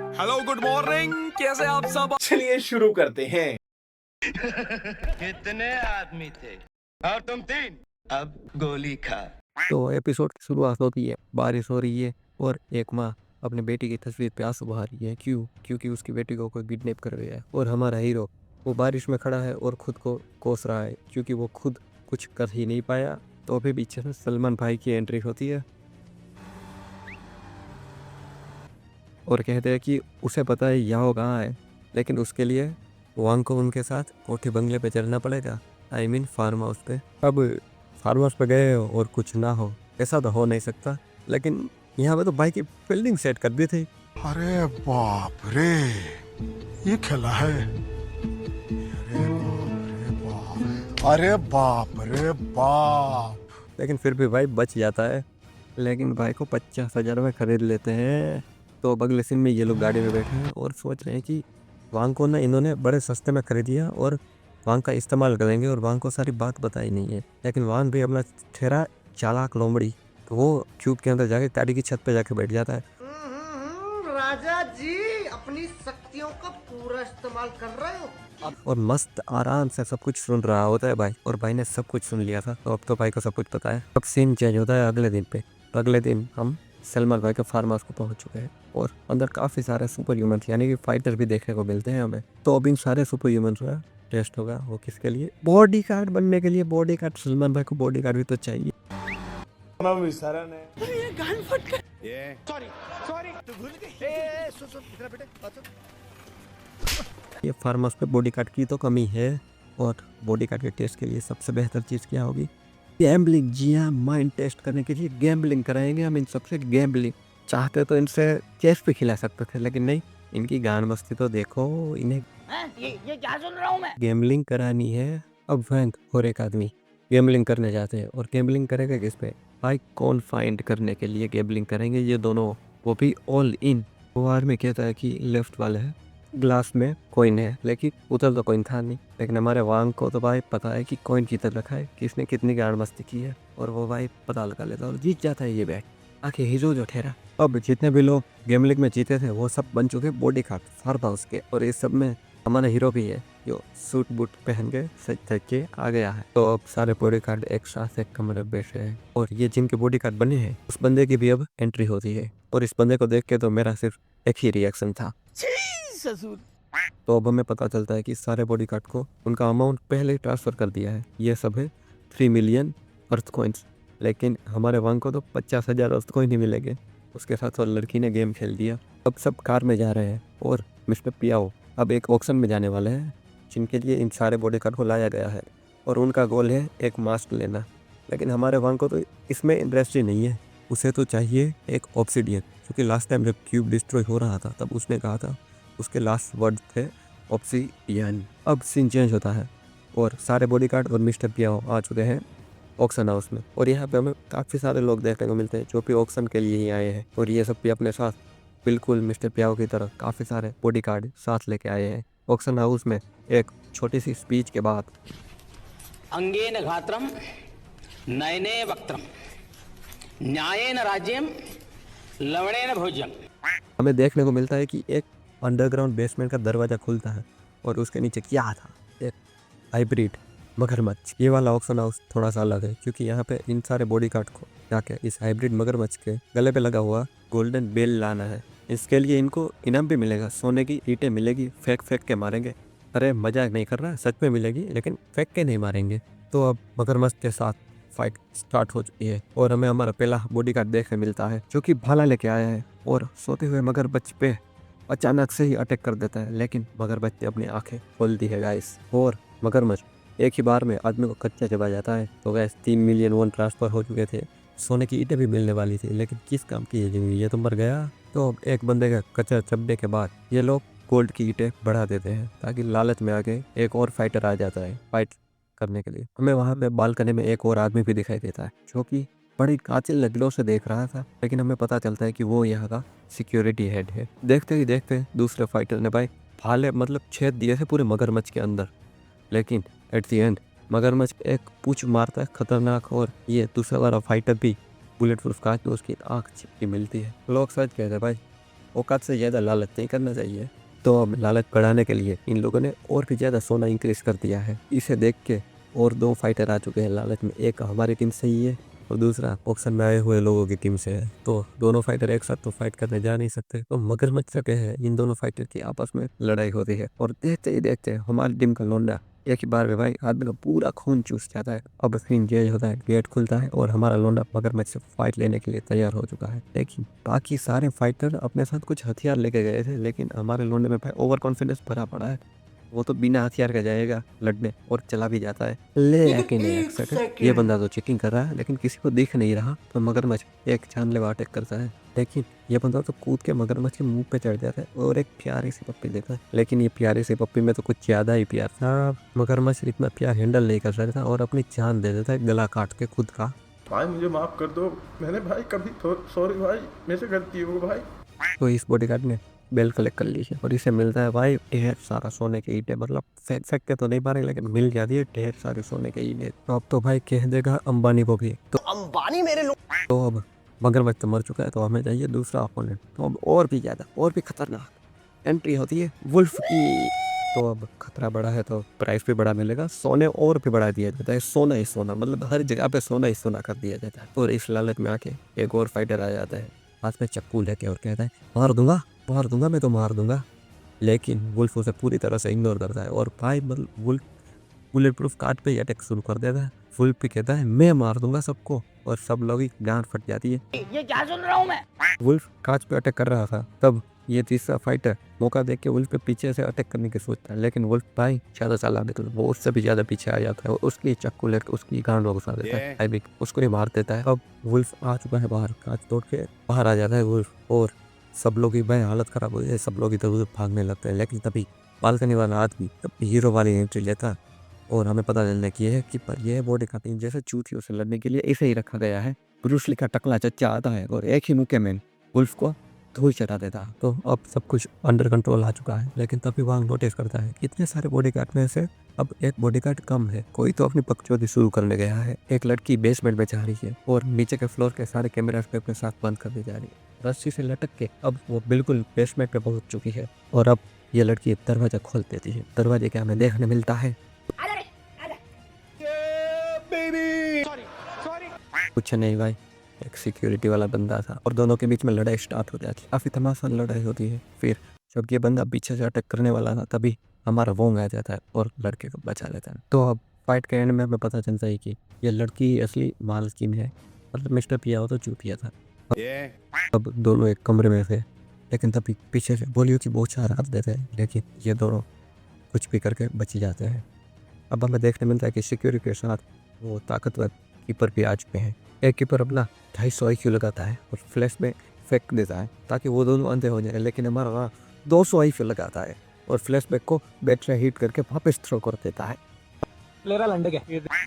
Hello good morning, कैसे आप सब। चलिए शुरू करते हैं। कितने आदमी थे और तुम तीन, अब गोली खा। तो एपिसोड की शुरुआत होती है, बारिश हो रही है और एक माँ अपने बेटी की तस्वीर पे आंसू बहा रही है। क्यों? क्योंकि उसकी बेटी को कोई किडनैप कर गया है और हमारा हीरो वो बारिश में खड़ा है और खुद को कोस रहा है क्योंकि वो खुद कुछ कर ही नहीं पाया। तो अभी पीछे से सलमान भाई की एंट्री होती है और कहते हैं कि उसे पता है यहाँ कहाँ है, लेकिन उसके लिए वांग को उनके साथ कोठी बंगले पे चलना पड़ेगा। आई मीन फार्म हाउस पे। अब फार्म हाउस पे गए और कुछ ना हो, ऐसा तो हो नहीं सकता, लेकिन यहाँ पे तो भाई की बिल्डिंग सेट कर दी थी। अरे बाप रे, ये खेला है। अरे बाप रे बाप। लेकिन फिर भी भाई बच जाता है, लेकिन भाई को 50,000 में खरीद लेते हैं। तो अब अगले सीन में ये लोग गाड़ी में बैठे हैं और सोच रहे हैं कि वांग को ना इन्होंने बड़े सस्ते में खरीद दिया और वांग का इस्तेमाल करेंगे और वांग को सारी बात बताई नहीं है। लेकिन वांग भी अपना ठहरा चालाक लोमड़ी, तो वो क्यूब के अंदर जाके गाड़ी की छत पे जाके बैठ जाता है। राजा जी अपनी शक्तियों का पूरा इस्तेमाल कर रहे हो। और मस्त आराम से सब कुछ सुन रहा होता है भाई, और भाई ने सब कुछ सुन लिया था, तो अब तो भाई को सब कुछ पता है। अब सीन चेंज होता है अगले दिन पे। अगले दिन हम सलमान भाई के फार्म हाउस को पहुंच चुके हैं और अंदर काफ़ी सारे सुपर ह्यूमन यानी कि फाइटर भी देखने को मिलते हैं हमें। तो अब इन सारे सुपर ह्यूमन का टेस्ट होगा। वो किसके लिए? बॉडी गार्ड बनने के लिए। बॉडी गार्ड सलमान भाई को बॉडी गार्ड भी तो चाहिए। ये फार्म हाउस पे बॉडी गार्ड की तो कमी है, और बॉडी गार्ड के टेस्ट के लिए सबसे बेहतर चीज़ क्या होगी? गैम्बलिंग। जी हाँ, माइंड टेस्ट करने के लिए गैम्बलिंग कराएंगे हम इन सबसे। गैम्बलिंग चाहते तो इनसे चेस पे खिला सकते थे, लेकिन नहीं, इनकी गान मस्ती तो देखो। इन्हें ये क्या सुन रहा हूँ मैं? गैम्बलिंग करानी है। अब वैंक और एक आदमी गैम्बलिंग करने जाते हैं, और गैम्बलिंग करेगा किस पे? भाई कौन फाइंड करने के लिए गैम्बलिंग करेंगे ये दोनों, वो भी ऑल इन। वो आदमी कहता है कि लेफ्ट वाले है ग्लास में कॉइन है, लेकिन उधर तो कॉइन था नहीं। लेकिन हमारे वांग को तो भाई पता है कि कॉइन किधर रखा है, किसने कितनी गाड़ मस्ती की है, और वो भाई पता लगा लेता है और जीत जाता है ये बैट। आखिर हीरो जो ठहरा। अब जितने भी लोग गैम्बलिंग में जीते थे वो सब बन चुके बॉडी गार्ड फार्म हाउस के, और इस सब में हमारा हीरो भी है जो सूट बूट पहन के सच थक के आ गया है। तो अब सारे बॉडी गार्ड एक साथ एक कमरे में बैठे हैं, और ये जिनके बॉडी गार्ड बने हैं उस बंदे की भी अब एंट्री होती है। और इस बंदे को देख के तो मेरा सिर्फ एक ही रिएक्शन था, तो अब हमें पता चलता है कि सारे बॉडी गार्ड को उनका अमाउंट पहले ही ट्रांसफर कर दिया है। ये सब है 3 मिलियन अर्थ कॉइन्स, लेकिन हमारे वांग को तो 50,000 अर्थ कॉइन ही मिलेंगे। उसके साथ और लड़की ने गेम खेल दिया। अब सब कार में जा रहे हैं और मिस्टर पियाओ अब एक ऑक्शन में जाने वाले हैं, जिनके लिए इन सारे बॉडी गार्ड को लाया गया है, और उनका गोल है एक मास्क लेना। लेकिन हमारे वांग को तो इसमें इंटरेस्ट ही नहीं है, उसे तो चाहिए एक ऑब्सिडियन, क्योंकि लास्ट टाइम जब क्यूब डिस्ट्रॉय हो रहा था तब उसने कहा था, उसके लास्ट वर्ड थे ऑब्सिडियन। अब सीन चेंज होता है और सारे बॉडीगार्ड और मिस्टर पियाओ आ चुके हैं ऑक्शन हाउस में, और यहाँ पे हमें काफ़ी सारे लोग देखने को मिलते हैं जो भी ऑक्शन के लिए ही आए हैं, और ये सब भी अपने साथ बिल्कुल मिस्टर पियाओ की तरह काफ़ी सारे बॉडीगार्ड साथ लेके आए हैं। ऑक्शन हाउस में एक छोटी सी स्पीच के बाद अंगेन घात्रम नयने वक्त्रम न्यायेन राज्यम लवणेन भोज्यम हमें देखने को मिलता है कि एक अंडरग्राउंड बेसमेंट का दरवाज़ा खुलता है, और उसके नीचे क्या था? एक हाइब्रिड मगरमच्छ। ये वाला ऑक्शन हाउस थोड़ा सा अलग है, क्योंकि यहाँ पे इन सारे बॉडीगार्ड को जाके इस हाइब्रिड मगरमच्छ के गले पे लगा हुआ गोल्डन बेल लाना है। इसके लिए इनको इनाम भी मिलेगा, सोने की ईंटें मिलेगी, फेंक फेंक के मारेंगे। अरे मजाक नहीं कर रहा, सच में मिलेगी, लेकिन फेंक के नहीं मारेंगे। तो अब मगरमच्छ के साथ फाइट स्टार्ट हो चुकी है, और हमें हमारा पहला बॉडीगार्ड देखने मिलता है जो कि भाला लेके आया है, और सोते हुए मगरमच्छ पे अचानक से ही अटैक कर देता है। लेकिन मगरमच्छ ने अपनी आंखें खोल दी है गाइस, और मगरमच्छ एक ही बार में आदमी को कच्चा चबा जाता है। तो गैस 3 मिलियन वॉन ट्रांसफर हो चुके थे, सोने की ईंटें भी मिलने वाली थी, लेकिन किस काम की ये तो मर गया। तो एक बंदे का कच्चा चबने के बाद ये लोग गोल्ड की ईंटें बढ़ा देते हैं, ताकि लालच में आके एक और फाइटर आ जाता है फाइट करने के लिए। हमें वहाँ पे बालकनी में एक और आदमी भी दिखाई देता है जो कि बड़ी कातिल नजरों से देख रहा था, लेकिन हमें पता चलता है कि वो यहाँ का सिक्योरिटी हेड है। देखते ही देखते दूसरे फाइटर ने भाई भाले मतलब छेद दिए थे पूरे मगरमच्छ के अंदर, लेकिन एट द एंड मगरमच्छ एक पूंछ मारता है खतरनाक, और ये दूसरा वाला फाइटर भी बुलेट प्रूफ काट के उसकी आँख चिपकी मिलती है। लोग सच कहते हैं भाई औकात से ज़्यादा लालच नहीं करना चाहिए। तो अब लालच बढ़ाने के लिए इन लोगों ने और भी ज़्यादा सोना इंक्रीज कर दिया है। इसे देख के और 2 फाइटर आ चुके हैं लालच में, एक हमारी टीम से ही है और दूसरा ऑप्शन में आए हुए लोगों की टीम से है। तो दोनों फाइटर एक साथ तो फाइट करने जा नहीं सकते, तो मगरमच्छ सके है इन दोनों फाइटर की आपस में लड़ाई होती है। और देखते ही देखते हमारी टीम का लौंडा एक ही बार में भाई आदमी का पूरा खून चूस जाता है। अब सीन चेंज होता है, गेट खुलता है और हमारा लौंडा मगरमच्छ से फाइट लेने के लिए तैयार हो चुका है। लेकिन बाकी सारे फाइटर अपने साथ कुछ हथियार लेके गए थे, लेकिन हमारे लौंडे में भाई ओवर कॉन्फिडेंस भरा पड़ा है। वो तो बिना हथियार का जाएगा लड़ने और चला भी जाता है। लेकिन एक सेकंड, ये बंदा तो चेकिंग कर रहा है लेकिन किसी को दिख नहीं रहा, तो मगरमच्छ एक जानलेवा अटैक करता है। लेकिन ये बंदा तो कूद के मगरमच्छ के मुंह पे चढ़ जाता है और एक प्यारी सी पप्पी देता है। लेकिन ये प्यारी सी पप्पी में तो कुछ ज्यादा ही प्यार था। मगरमच्छ इतना प्यार हैंडल नहीं कर सकता और अपनी जान दे देता है गला काट के खुद का। भाई मुझे माफ कर दो, मैंने भाई कभी सॉरी भाई, मेरे से गलती हो भाई। तो इस बॉडीगार्ड ने बेल कलेक्ट कर ली है और इसे मिलता है भाई ढेर सारा सोने के ईंटें, मतलब फेंक के तो नहीं पा रहे लेकिन मिल जाती है ढेर सारे सोने के ईंटें। तो अब तो भाई कह देगा अंबानी को भी। तो अंबानी मेरे लोग। तो अब मगरमच्छ तो मर चुका है, तो हमें चाहिए दूसरा अपोनेंट। तो अब और भी ज़्यादा और भी खतरनाक एंट्री होती है वुल्फ की। तो अब खतरा बड़ा है तो प्राइस भी बड़ा मिलेगा, सोने और भी बढ़ा दिया जाता है, सोना ही सोना, मतलब हर जगह पे सोना ही सोना कर दिया जाता है। और इस लालच में आके एक और फाइटर आ जाता है हाथ में चक्कू लेके और कहता है मार दूंगा मैं तो मार दूंगा। लेकिन वुल्फ उसे पूरी तरह से इग्नोर करता है और भाई मतलब वुल्फ बुलेट प्रूफ काट पे अटैक शुरू कर देता है। वुल्फ भी कहता है मैं मार दूंगा सबको और सब लोग ही गांड फट जाती है। ये क्या सुन रहा हूँ मैं? वुल्फ कांच पे अटैक कर रहा था, तब ये तीसरा फाइटर मौका देख के वुल्फ पे पीछे से अटैक करने की सोचता है, लेकिन वुल्फ भाई ज़्यादा चालाक निकल, वो उससे भी ज़्यादा पीछे आ जाता है और उसकी चाकू लेकर उसकी गांड घुसा देता है। आई भी उसको ही मार देता है। अब वुल्फ आ चुका है बाहर, कांच तोड़ के बाहर आ जाता है वुल्फ और सब लोग ही भाई हालत खराब हो जाए, सब लोग इधर उधर भागने लगते हैं। लेकिन तभी बालकनी वाला आदमी तब हीरो वाली एंट्री लेता और हमें पता चलने की है कि पर यह बॉडी का टीम जैसे चूतियों से लड़ने के लिए इसे ही रखा गया है। ब्रूस ली का टकला चच्चा आता है और एक ही मुक्के में वुल्फ को धूल चढ़ा देता। तो अब सब कुछ अंडर कंट्रोल आ चुका है। लेकिन तभी वांग नोटिस करता है इतने सारे बॉडीगार्ड में से अब एक बॉडीगार्ड कम है, कोई तो अपनी पगचौदी शुरू करने गया है। एक लड़की बेसमेंट में जा रही है और नीचे के फ्लोर के सारे कैमरास पे अपने साथ बंद कर दी जा रही है। रस्सी से लटक के अब वो बिल्कुल बेसमेंट पे पहुंच चुकी है और अब ये लड़की दरवाजा खोल देती है। दरवाजे के हमें देखने मिलता है कुछ नहीं भाई, एक सिक्योरिटी वाला बंदा था और दोनों के बीच में लड़ाई स्टार्ट हो जाती है। काफी तमाशान लड़ाई होती है। फिर जब ये बंदा पीछे से अटैक करने वाला था तभी हमारा वोंग आ जाता है और लड़के को बचा लेता है। तो अब फाइट के एंड में हमें पता चलता है कि ये लड़की असली मालकिन है, मतलब मिस्टर पिया हो तो चूतिया था। अब दोनों एक कमरे में थे, लेकिन तभी पीछे से बोलियो की बौछार हाथ देते हैं, लेकिन ये दोनों कुछ भी करके बच जाते हैं। अब हमें देखने मिलता है कि सिक्योरिटी के साथ वो ताकतवर कीपर भी आ चुके हैं। एक कीपर अपना 250 IQ लगाता है और फ्लैश में फेंक देता है ताकि वो दोनों अंधे हो जाए, लेकिन हमारा 200 IQ लगाता है और फ्लैश बैक को बैटरी हीट करके वापस थ्रो कर देता है।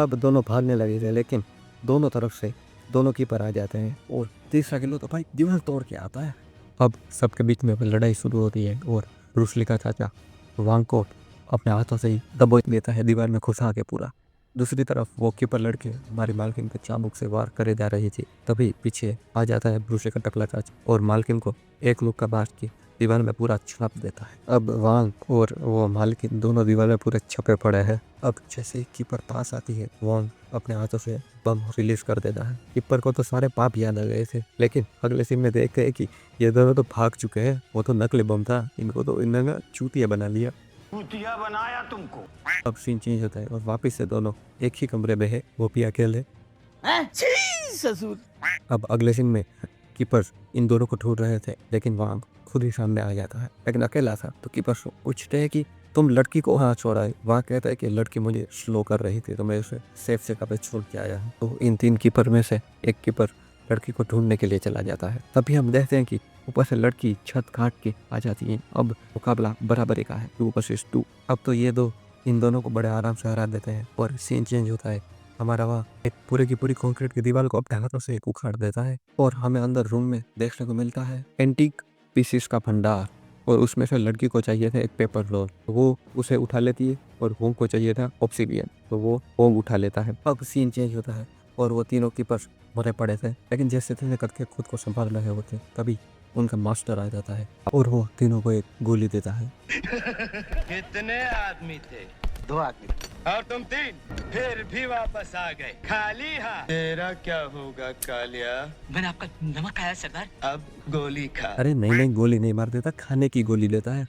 अब दोनों भागने लगे थे, लेकिन दोनों तरफ से दोनों कीपर आ जाते हैं और तीसरा किलो तो भाई दीवार तोड़ के आता है। अब सबके बीच में लड़ाई शुरू होती है और ब्रूस ली का चाचा वांग को अपने हाथों से ही दबोच लेता है दीवार में घुसा के पूरा। दूसरी तरफ वो कीपर लड़के हमारी मालकिन के चाबुक से वार करे जा रही थी, तभी पीछे आ जाता है ब्रूस ली का टकला चाचा और मालकिन को एक लुक का बात की दीवार में पूरा छाप देता है। अब वांग और वो मालकिन दोनों दीवार में पूरे छपे पड़े हैं। अब जैसे ही कीपर पास आती है वांग अपने हाथों से बम रिलीज कर देता है। कीपर को तो सारे पाप याद आ गए थे, लेकिन अगले सीन में देख गए कि ये दोनों तो भाग चुके हैं, वो तो नकली बम था, इनको तो इन्होंने चूतिया बना लिया। चूतिया बनाया तुमको। अब सीन चेंज होता है और वापस से दोनों एक ही कमरे में है, वो भी अकेले। अब अगले सीन में कीपर इन दोनों को ढूंढ रहे थे, लेकिन वांग खुद ही सामने आ जाता है, लेकिन अकेला था। तो कीपर पूछते हैं कि तुम लड़की को वहाँ छोड़ा है। वहाँ कहता है कि लड़की मुझे स्लो कर रही थी तो मैं उसे सेफ जगह पे छोड़ के आया हूँ। तो इन 3 कीपर में से एक कीपर लड़की को ढूंढने के लिए चला जाता है। तभी हम देखते हैं कि ऊपर से लड़की छत काट के आ जाती है। अब मुकाबला बराबरी का है, 2 वर्सेस 2। अब तो ये दो इन दोनों को बड़े आराम से हरा देते हैं और सीन चेंज होता है। हमारा वहाँ एक पूरे की पूरी कंक्रीट की दीवार को अपने हाथों से उखाड़ देता है और हमें अंदर रूम में देखने को मिलता है एंटीक पीसेस का भंडार, और उसमें से लड़की को चाहिए था एक पेपर रोल, तो वो उसे उठा लेती है और होंग को चाहिए था ऑब्सिडियन, तो वो होंग उठा लेता है। अब सीन चेंज होता है और वो तीनों कीपर मरे पड़े थे, लेकिन जैसे थे करके खुद को संभाल रहे होते तभी उनका मास्टर आ जाता है और वो तीनों को एक गोली देता है। कितने आदमी थे? 2 आदमी। और तुम 3 फिर भी वापस आ गए खाली हाथ। तेरा क्या होगा कालिया? मैंने आपका नमक खाया सरदार। अब गोली खा। अरे नहीं नहीं, गोली नहीं मार देता, खाने की गोली लेता है।